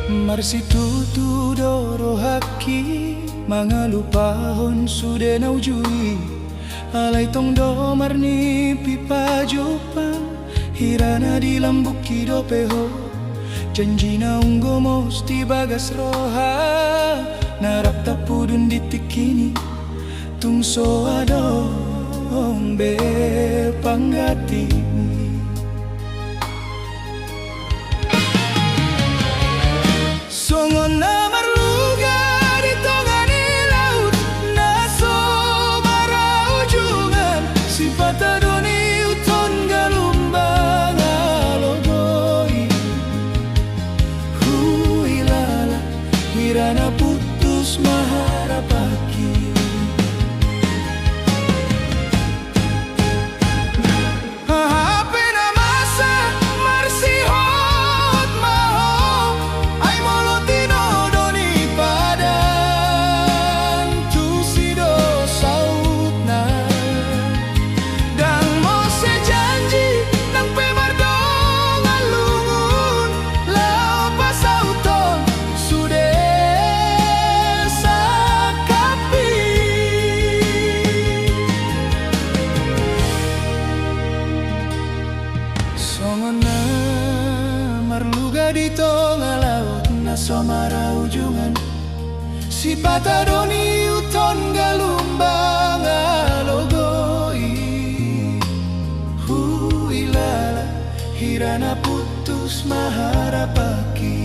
Marsitu doro haki mangalupahon sude naujui alai tong do marni pipa jopang hirana di lambuki do peho janjina unggo mosti bagas roha narap tapudun ditikini tung so adong be panggati songon na marluga di tongani laut na so maraujungan si patadoni uton galumbang alogoi huilala hirana putus maharapaki di tengah laut na somara ujungan si patadoni uton galumbang alogoi huilala hirana putus maharapaki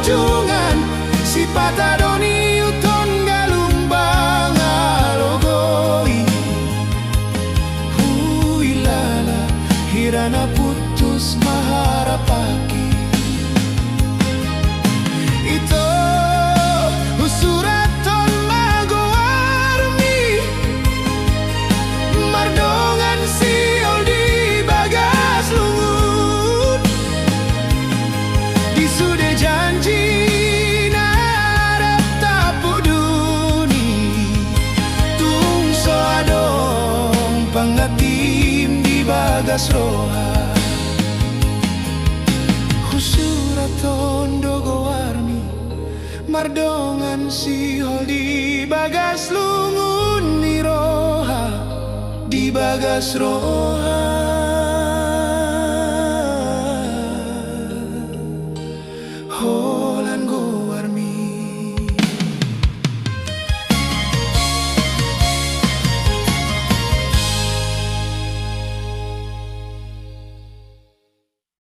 ujungan si patadoni uton galumbang alogoi huilala hirana putus maharapaki ito usuraton magoarmi mardongan si oldi bagas lungun di sude janji pangatim di bagas roha husuraton dogo warmi mardongan sihol di bagas lungun ni roha di bagas roha.